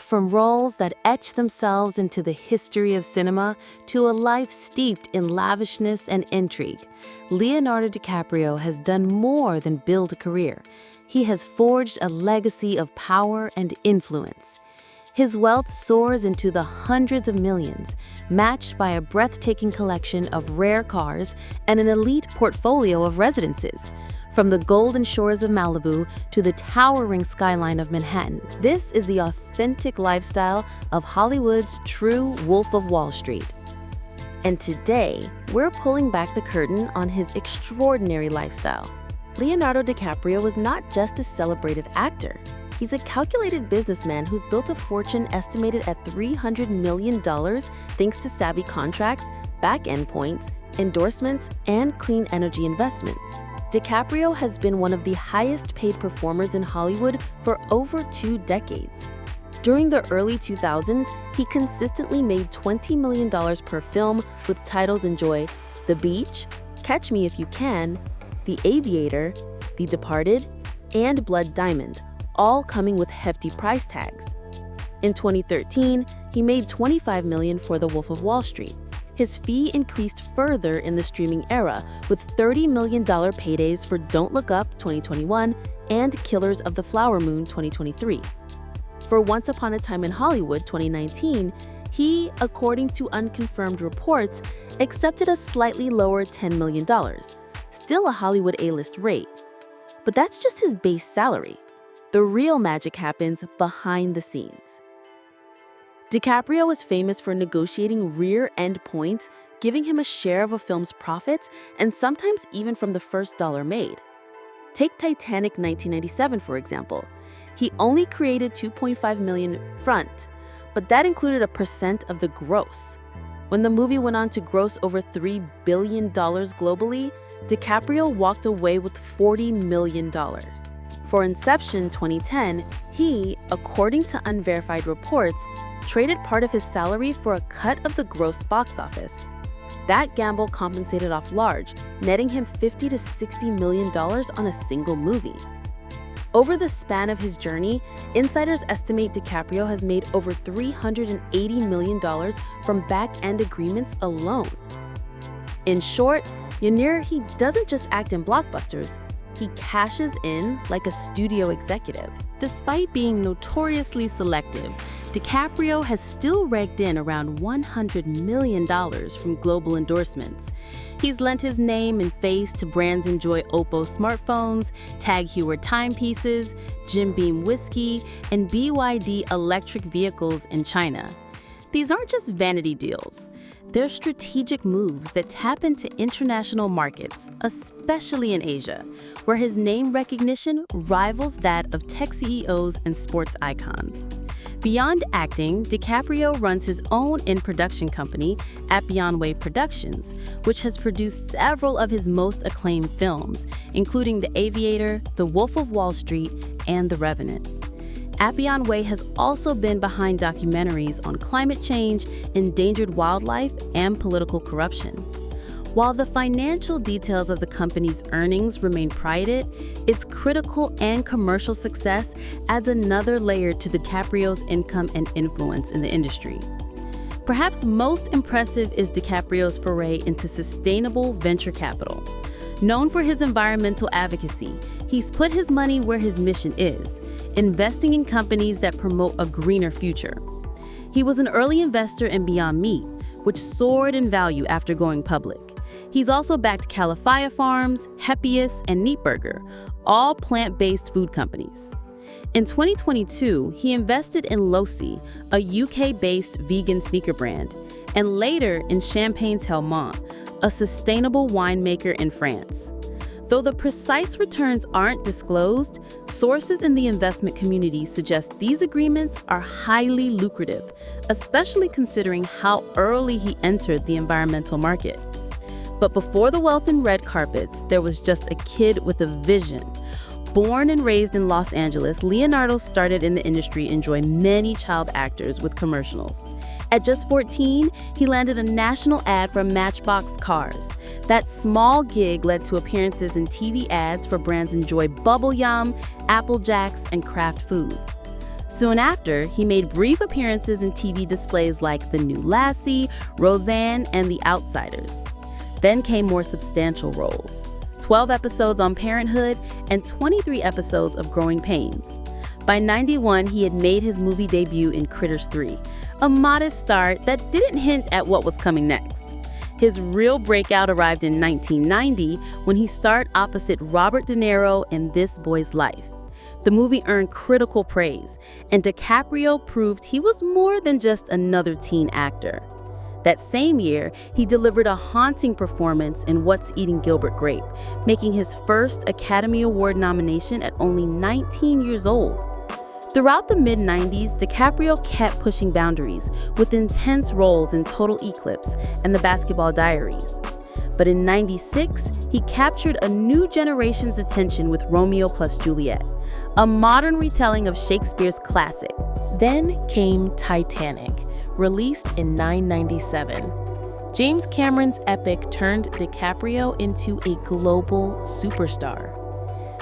From roles that etch themselves into the history of cinema to a life steeped in lavishness and intrigue, Leonardo DiCaprio has done more than build a career. He has forged a legacy of power and influence. His wealth soars into the hundreds of millions, matched by a breathtaking collection of rare cars and an elite portfolio of residences. From the golden shores of Malibu to the towering skyline of Manhattan, this is the authentic lifestyle of Hollywood's true Wolf of Wall Street. And today, we're pulling back the curtain on his extraordinary lifestyle. Leonardo DiCaprio was not just a celebrated actor. He's a calculated businessman who's built a fortune estimated at $300 million thanks to savvy contracts, back-end points, endorsements, and clean energy investments. DiCaprio has been one of the highest-paid performers in Hollywood for over 2 decades. During the early 2000s, he consistently made $20 million per film with titles enjoy The Beach, Catch Me If You Can, The Aviator, The Departed, and Blood Diamond, all coming with hefty price tags. In 2013, he made $25 million for The Wolf of Wall Street. His fee increased further in the streaming era with $30 million paydays for Don't Look Up 2021 and Killers of the Flower Moon 2023. For Once Upon a Time in Hollywood 2019, he, according to unconfirmed reports, accepted a slightly lower $10 million, still a Hollywood A-list rate. But that's just his base salary. The real magic happens behind the scenes. DiCaprio is famous for negotiating rear-end points, giving him a share of a film's profits, and sometimes even from the first dollar made. Take Titanic 1997, for example. He only created $2.5 million front, but that included a percent of the gross. When the movie went on to gross over $3 billion globally, DiCaprio walked away with $40 million. For Inception 2010, he, according to unverified reports, traded part of his salary for a cut of the gross box office. That gamble compensated off large, netting him $50 to $60 million on a single movie. Over the span of his journey, insiders estimate DiCaprio has made over $380 million from back-end agreements alone. In short, he doesn't just act in blockbusters, he cashes in like a studio executive. Despite being notoriously selective, DiCaprio has still raked in around $100 million from global endorsements. He's lent his name and face to brands enjoy Oppo smartphones, Tag Heuer timepieces, Jim Beam whiskey, and BYD electric vehicles in China. These aren't just vanity deals. They're strategic moves that tap into international markets, especially in Asia, where his name recognition rivals that of tech CEOs and sports icons. Beyond acting, DiCaprio runs his own in-production company, Appian Way Productions, which has produced several of his most acclaimed films, including The Aviator, The Wolf of Wall Street, and The Revenant. Appian Way has also been behind documentaries on climate change, endangered wildlife, and political corruption. While the financial details of the company's earnings remain private, its critical and commercial success adds another layer to DiCaprio's income and influence in the industry. Perhaps most impressive is DiCaprio's foray into sustainable venture capital. Known for his environmental advocacy, he's put his money where his mission is, investing in companies that promote a greener future. He was an early investor in Beyond Meat, which soared in value after going public. He's also backed Califia Farms, Heppius, and Neatburger, all plant-based food companies. In 2022, he invested in Losi, a UK-based vegan sneaker brand, and later in Champagne's Helm, a sustainable winemaker in France. Though the precise returns aren't disclosed, sources in the investment community suggest these agreements are highly lucrative, especially considering how early he entered the environmental market. But before the wealth and red carpets, there was just a kid with a vision. Born and raised in Los Angeles, Leonardo started in the industry enjoying many child actors with commercials. At just 14, he landed a national ad for Matchbox cars. That small gig led to appearances in TV ads for brands Enjoy Bubble Yum, Apple Jacks, and Kraft Foods. Soon after, he made brief appearances in TV displays like The New Lassie, Roseanne, and The Outsiders. Then came more substantial roles: 12 episodes on Parenthood and 23 episodes of Growing Pains. By '91, he had made his movie debut in Critters 3, a modest start that didn't hint at what was coming next. His real breakout arrived in 1990 when he starred opposite Robert De Niro in This Boy's Life. The movie earned critical praise, and DiCaprio proved he was more than just another teen actor. That same year, he delivered a haunting performance in What's Eating Gilbert Grape, making his first Academy Award nomination at only 19 years old. Throughout the mid-90s, DiCaprio kept pushing boundaries with intense roles in Total Eclipse and The Basketball Diaries. But in '96, he captured a new generation's attention with Romeo plus Juliet, a modern retelling of Shakespeare's classic. Then came Titanic, released in 1997. James Cameron's epic turned DiCaprio into a global superstar.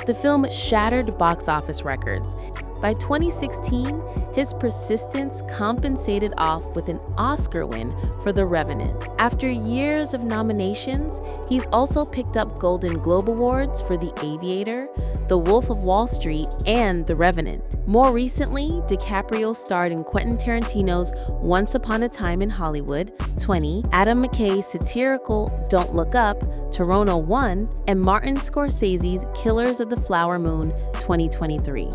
The film shattered box office records. By 2016, his persistence compensated off with an Oscar win for The Revenant. After years of nominations, he's also picked up Golden Globe Awards for The Aviator, The Wolf of Wall Street, and The Revenant. More recently, DiCaprio starred in Quentin Tarantino's Once Upon a Time in Hollywood, 20, Adam McKay's satirical Don't Look Up, Toronto 1, and Martin Scorsese's Killers of the Flower Moon, 2023.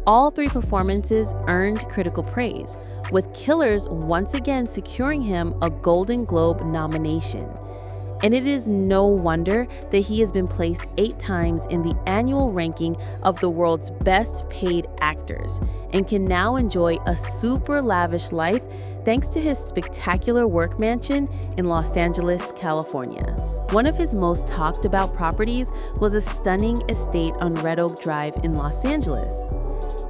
All three performances earned critical praise, with Killers once again securing him a Golden Globe nomination. And it is no wonder that he has been placed 8 times in the annual ranking of the world's best paid actors and can now enjoy a super lavish life thanks to his spectacular work mansion in Los Angeles, California. One of his most talked about properties was a stunning estate on Red Oak Drive in Los Angeles,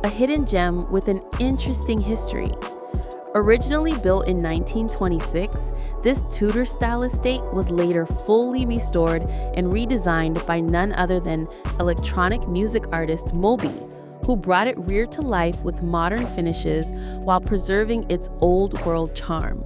a hidden gem with an interesting history. Originally built in 1926, this Tudor-style estate was later fully restored and redesigned by none other than electronic music artist Moby, who brought it rear to life with modern finishes while preserving its old-world charm.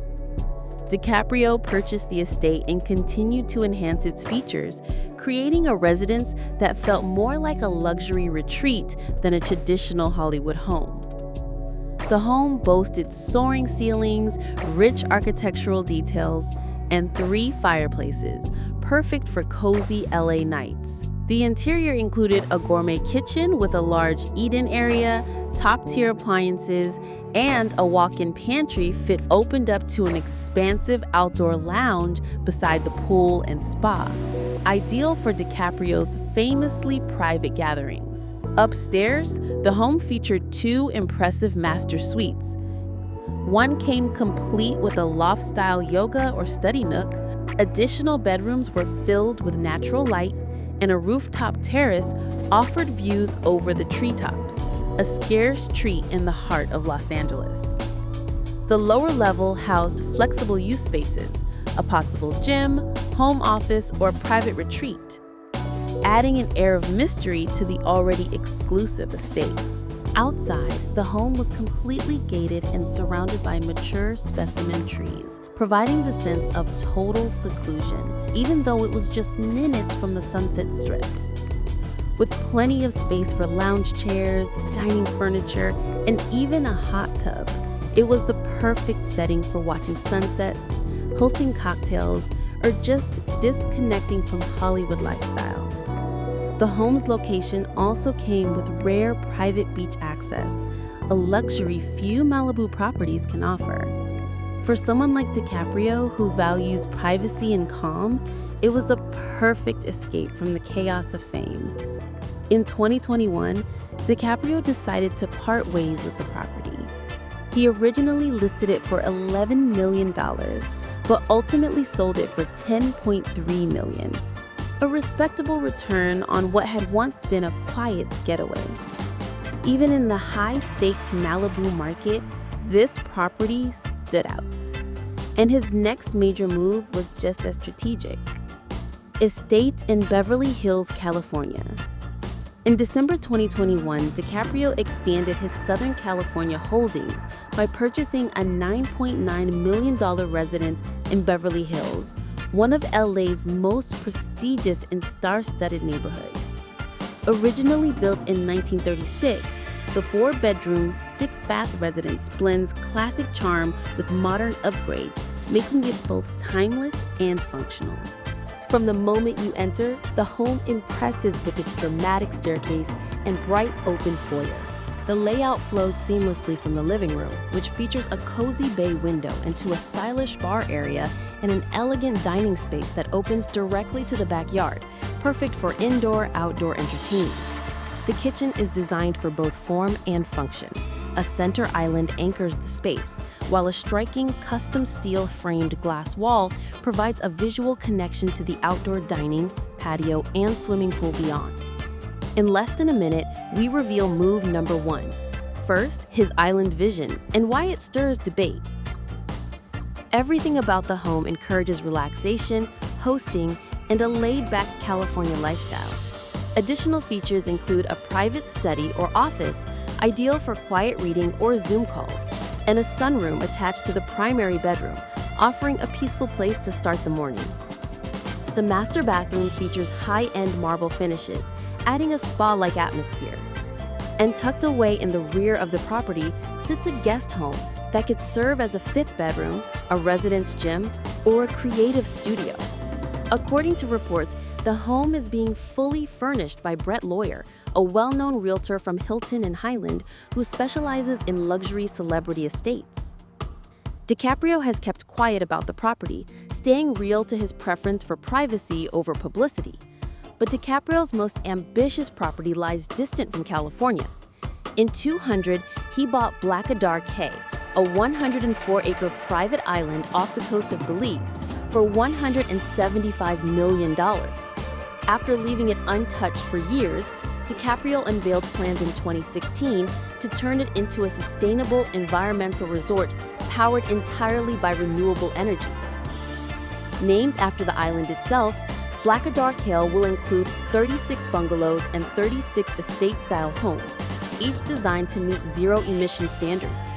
DiCaprio purchased the estate and continued to enhance its features, creating a residence that felt more like a luxury retreat than a traditional Hollywood home. The home boasted soaring ceilings, rich architectural details, and 3 fireplaces, perfect for cozy LA nights. The interior included a gourmet kitchen with a large eat-in area, top-tier appliances, and a walk-in pantry opened up to an expansive outdoor lounge beside the pool and spa, ideal for DiCaprio's famously private gatherings. Upstairs, the home featured 2 impressive master suites. One came complete with a loft-style yoga or study nook. Additional bedrooms were filled with natural light, and a rooftop terrace offered views over the treetops, a scarce treat in the heart of Los Angeles. The lower level housed flexible use spaces, a possible gym, home office, or private retreat, adding an air of mystery to the already exclusive estate. Outside, the home was completely gated and surrounded by mature specimen trees, providing the sense of total seclusion, even though it was just minutes from the Sunset Strip. With plenty of space for lounge chairs, dining furniture, and even a hot tub, it was the perfect setting for watching sunsets, hosting cocktails, or just disconnecting from Hollywood lifestyle. The home's location also came with rare private beach access, a luxury few Malibu properties can offer. For someone like DiCaprio, who values privacy and calm, it was a perfect escape from the chaos of fame. In 2021, DiCaprio decided to part ways with the property. He originally listed it for $11 million, but ultimately sold it for $10.3 million. A respectable return on what had once been a quiet getaway. Even in the high-stakes Malibu market, this property stood out. And his next major move was just as strategic. Estate in Beverly Hills, California. In December 2021, DiCaprio extended his Southern California holdings by purchasing a $9.9 million residence in Beverly Hills, one of LA's most prestigious and star-studded neighborhoods. Originally built in 1936, the 4-bedroom, 6-bath residence blends classic charm with modern upgrades, making it both timeless and functional. From the moment you enter, the home impresses with its dramatic staircase and bright open foyer. The layout flows seamlessly from the living room, which features a cozy bay window into a stylish bar area and an elegant dining space that opens directly to the backyard, perfect for indoor-outdoor entertaining. The kitchen is designed for both form and function. A center island anchors the space, while a striking custom steel-framed glass wall provides a visual connection to the outdoor dining, patio, and swimming pool beyond. In less than a minute, we reveal move number 1. First, his island vision and why it stirs debate. Everything about the home encourages relaxation, hosting, and a laid-back California lifestyle. Additional features include a private study or office, ideal for quiet reading or Zoom calls, and a sunroom attached to the primary bedroom, offering a peaceful place to start the morning. The master bathroom features high-end marble finishes, adding a spa-like atmosphere. And tucked away in the rear of the property sits a guest home that could serve as a 5th bedroom, a residence gym, or a creative studio. According to reports, the home is being fully furnished by Brett Lawyer, a well-known realtor from Hilton and Highland who specializes in luxury celebrity estates. DiCaprio has kept quiet about the property, staying real to his preference for privacy over publicity. But DiCaprio's most ambitious property lies distant from California. In 200, he bought Blackadar Cay, a 104-acre private island off the coast of Belize, for $175 million. After leaving it untouched for years, DiCaprio unveiled plans in 2016 to turn it into a sustainable environmental resort powered entirely by renewable energy. Named after the island itself, Blackadar Cay will include 36 bungalows and 36 estate-style homes, each designed to meet zero-emission standards.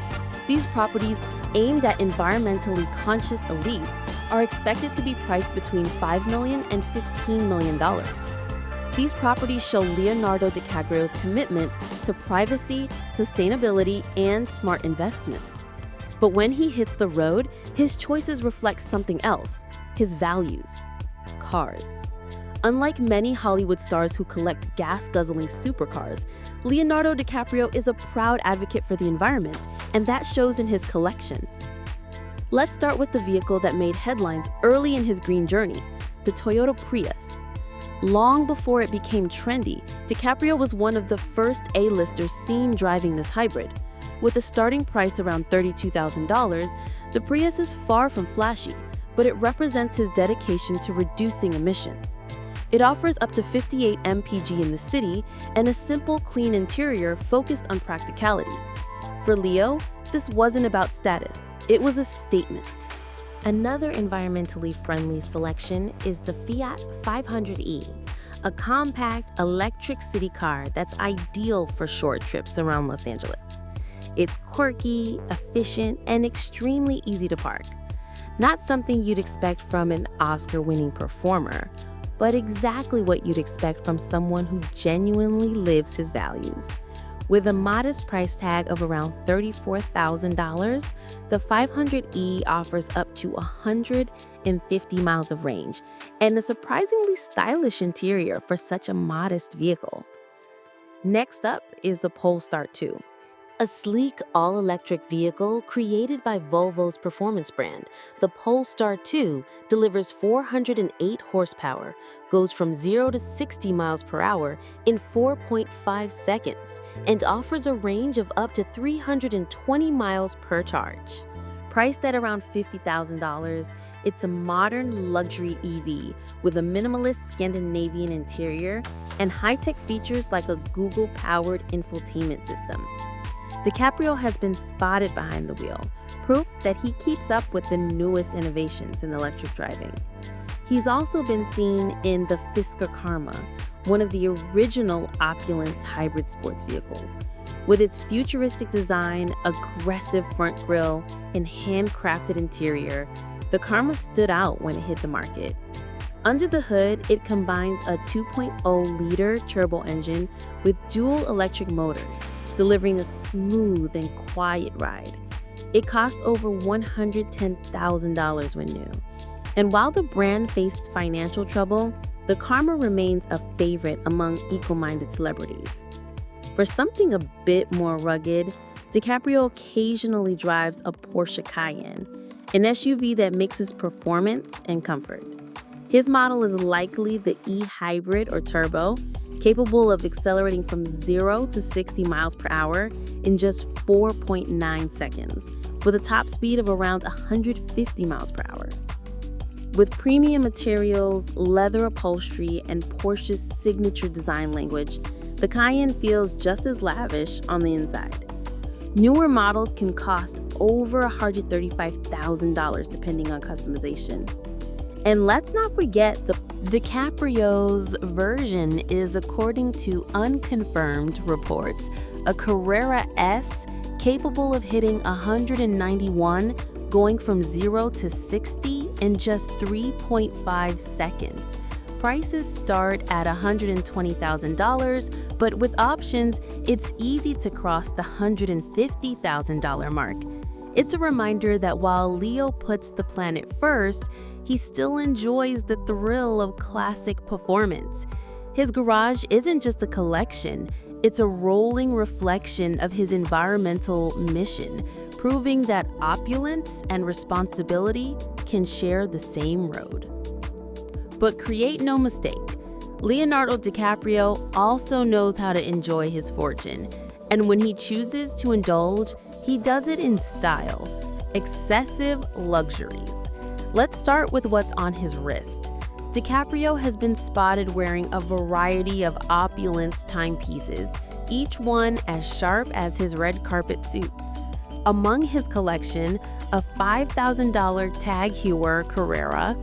These properties, aimed at environmentally conscious elites, are expected to be priced between $5 million and $15 million. These properties show Leonardo DiCaprio's commitment to privacy, sustainability, and smart investments. But when he hits the road, his choices reflect something else: his values. Cars. Unlike many Hollywood stars who collect gas-guzzling supercars, Leonardo DiCaprio is a proud advocate for the environment, and that shows in his collection. Let's start with the vehicle that made headlines early in his green journey, the Toyota Prius. Long before it became trendy, DiCaprio was one of the first A-listers seen driving this hybrid. With a starting price around $32,000, the Prius is far from flashy, but it represents his dedication to reducing emissions. It offers up to 58 mpg in the city and a simple, clean interior focused on practicality. For Leo, this wasn't about status, it was a statement. Another environmentally friendly selection is the Fiat 500e, a compact electric city car that's ideal for short trips around Los Angeles. It's quirky, efficient, and extremely easy to park. Not something you'd expect from an Oscar-winning performer, but exactly what you'd expect from someone who genuinely lives his values. With a modest price tag of around $34,000, the 500e offers up to 150 miles of range and a surprisingly stylish interior for such a modest vehicle. Next up is the Polestar 2. A sleek, all-electric vehicle created by Volvo's performance brand, the Polestar 2 delivers 408 horsepower, goes from 0 to 60 miles per hour in 4.5 seconds, and offers a range of up to 320 miles per charge. Priced at around $50,000, it's a modern luxury EV with a minimalist Scandinavian interior and high-tech features like a Google-powered infotainment system. DiCaprio has been spotted behind the wheel, proof that he keeps up with the newest innovations in electric driving. He's also been seen in the Fisker Karma, one of the original opulence hybrid sports vehicles. With its futuristic design, aggressive front grille, and handcrafted interior, the Karma stood out when it hit the market. Under the hood, it combines a 2.0-liter turbo engine with dual electric motors, delivering a smooth and quiet ride. It costs over $110,000 when new. And while the brand faced financial trouble, the Karma remains a favorite among eco-minded celebrities. For something a bit more rugged, DiCaprio occasionally drives a Porsche Cayenne, an SUV that mixes performance and comfort. His model is likely the E-Hybrid or Turbo, capable of accelerating from 0 to 60 miles per hour in just 4.9 seconds, with a top speed of around 150 miles per hour. With premium materials, leather upholstery, and Porsche's signature design language, the Cayenne feels just as lavish on the inside. Newer models can cost over $135,000 depending on customization. And let's not forget the DiCaprio's version is, according to unconfirmed reports, a Carrera S capable of hitting 191, going from 0 to 60 in just 3.5 seconds. Prices start at $120,000, but with options, it's easy to cross the $150,000 mark. It's a reminder that while Leo puts the planet first, he still enjoys the thrill of classic performance. His garage isn't just a collection, it's a rolling reflection of his environmental mission, proving that opulence and responsibility can share the same road. But create no mistake, Leonardo DiCaprio also knows how to enjoy his fortune, and when he chooses to indulge, he does it in style. Excessive luxuries. Let's start with what's on his wrist. DiCaprio has been spotted wearing a variety of opulence timepieces, each one as sharp as his red carpet suits. Among his collection, a $5,000 Tag Heuer Carrera,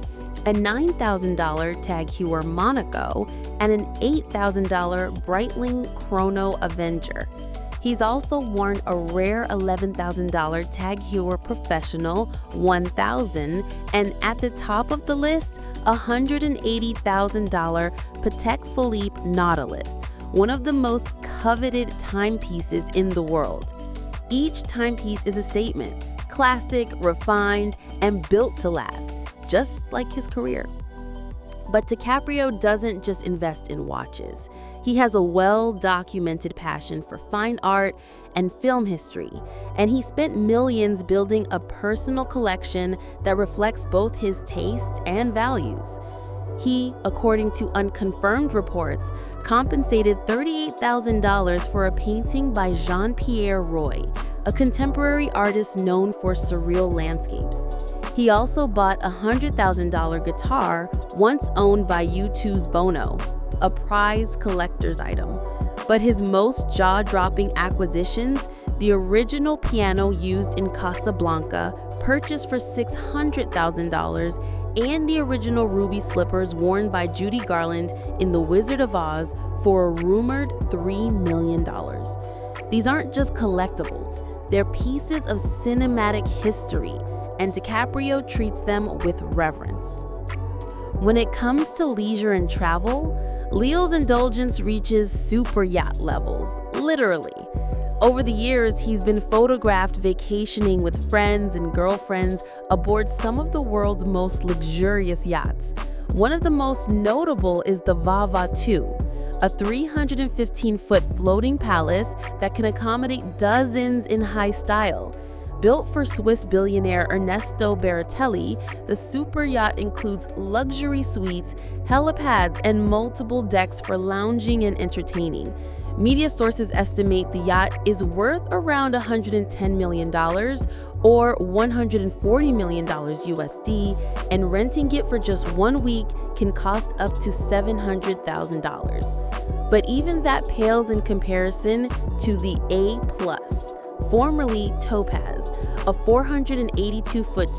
a $9,000 Tag Heuer Monaco, and an $8,000 Breitling Chrono Avenger. He's also worn a rare $11,000 Tag Heuer Professional 1000, and at the top of the list, a $180,000 Patek Philippe Nautilus, one of the most coveted timepieces in the world. Each timepiece is a statement, classic, refined, and built to last, just like his career. But DiCaprio doesn't just invest in watches. He has a well-documented passion for fine art and film history, and he spent millions building a personal collection that reflects both his taste and values. He, according to unconfirmed reports, compensated $38,000 for a painting by Jean-Pierre Roy, a contemporary artist known for surreal landscapes. He also bought a $100,000 guitar once owned by U2's Bono, a prized collector's item. But his most jaw-dropping acquisitions, the original piano used in Casablanca, purchased for $600,000, and the original ruby slippers worn by Judy Garland in The Wizard of Oz for a rumored $3 million. These aren't just collectibles, they're pieces of cinematic history, and DiCaprio treats them with reverence. When it comes to leisure and travel, Leo's indulgence reaches super yacht levels, literally. Over the years, he's been photographed vacationing with friends and girlfriends aboard some of the world's most luxurious yachts. One of the most notable is the Vava II, a 315-foot floating palace that can accommodate dozens in high style. Built for Swiss billionaire Ernesto Beratelli, the super yacht includes luxury suites, helipads, and multiple decks for lounging and entertaining. Media sources estimate the yacht is worth around $110 million or $140 million USD, and renting it for just 1 week can cost up to $700,000. But even that pales in comparison to the A+, formerly Topaz, a 482-foot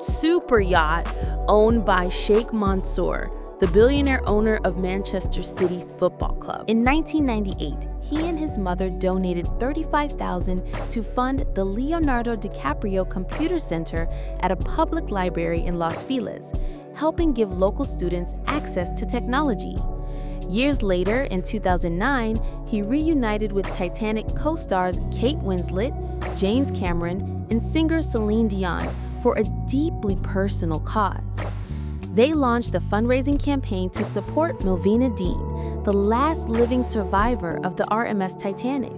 super yacht owned by Sheikh Mansour, the billionaire owner of Manchester City Football Club. In 1998, he and his mother donated $35,000 to fund the Leonardo DiCaprio Computer Center at a public library in Los Feliz, helping give local students access to technology. Years later, in 2009, he reunited with Titanic co-stars Kate Winslet, James Cameron, and singer Celine Dion for a deeply personal cause. They launched a fundraising campaign to support Milvina Dean, the last living survivor of the RMS Titanic.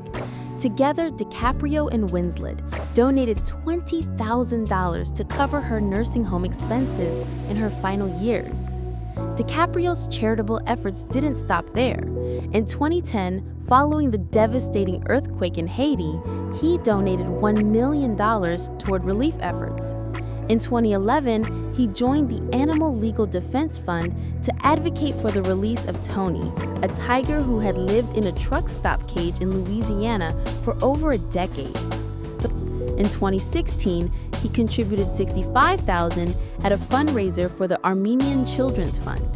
Together, DiCaprio and Winslet donated $20,000 to cover her nursing home expenses in her final years. DiCaprio's charitable efforts didn't stop there. In 2010, following the devastating earthquake in Haiti, he donated $1 million toward relief efforts. In 2011, he joined the Animal Legal Defense Fund to advocate for the release of Tony, a tiger who had lived in a truck stop cage in Louisiana for over a decade. In 2016, he contributed $65,000 at a fundraiser for the Armenian Children's Fund.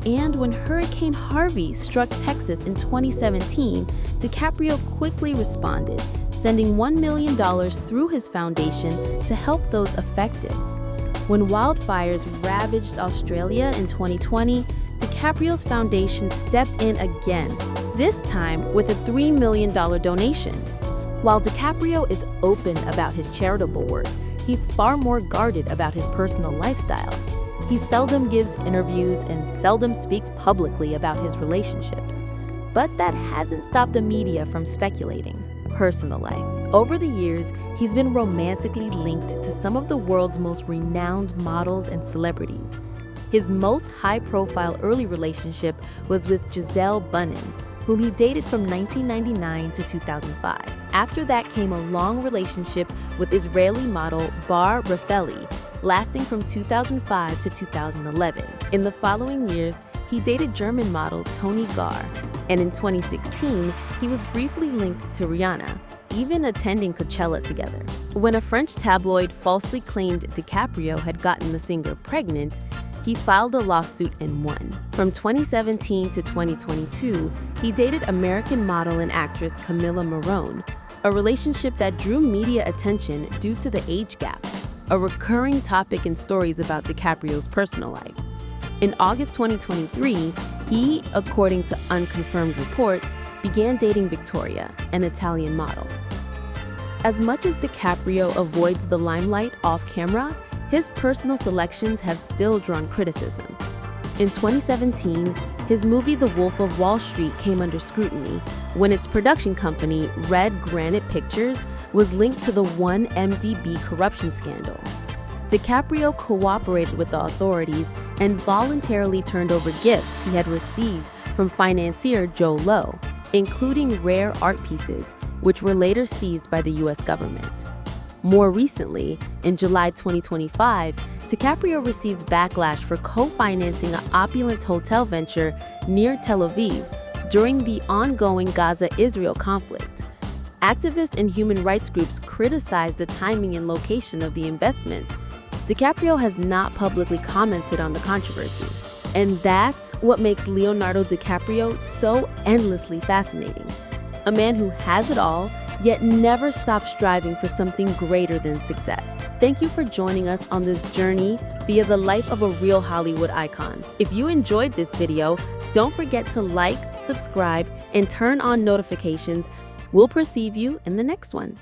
And when Hurricane Harvey struck Texas in 2017, DiCaprio quickly responded, sending $1 million through his foundation to help those affected. When wildfires ravaged Australia in 2020, DiCaprio's foundation stepped in again, this time with a $3 million donation. While DiCaprio is open about his charitable work, he's far more guarded about his personal lifestyle. He seldom gives interviews and seldom speaks publicly about his relationships. But that hasn't stopped the media from speculating. Personal life. Over the years, he's been romantically linked to some of the world's most renowned models and celebrities. His most high-profile early relationship was with Gisele Bündchen, whom he dated from 1999 to 2005. After that came a long relationship with Israeli model Bar Refaeli, lasting from 2005 to 2011. In the following years, he dated German model Toni Gar, and in 2016, he was briefly linked to Rihanna, even attending Coachella together. When a French tabloid falsely claimed DiCaprio had gotten the singer pregnant, he filed a lawsuit and won. From 2017 to 2022, he dated American model and actress Camila Morrone, a relationship that drew media attention due to the age gap, a recurring topic in stories about DiCaprio's personal life. In August 2023, he, according to unconfirmed reports, began dating Victoria, an Italian model. As much as DiCaprio avoids the limelight off-camera, his personal selections have still drawn criticism. In 2017, his movie The Wolf of Wall Street came under scrutiny when its production company, Red Granite Pictures, was linked to the 1MDB corruption scandal. DiCaprio cooperated with the authorities and voluntarily turned over gifts he had received from financier Joe Low, including rare art pieces, which were later seized by the U.S. government. More recently, in July 2025, DiCaprio received backlash for co-financing an opulent hotel venture near Tel Aviv during the ongoing Gaza-Israel conflict. Activists and human rights groups criticized the timing and location of the investment. DiCaprio has not publicly commented on the controversy, and that's what makes Leonardo DiCaprio so endlessly fascinating. A man who has it all, yet never stops striving for something greater than success. Thank you for joining us on this journey via the life of a real Hollywood icon. If you enjoyed this video, don't forget to like, subscribe, and turn on notifications. We'll perceive you in the next one.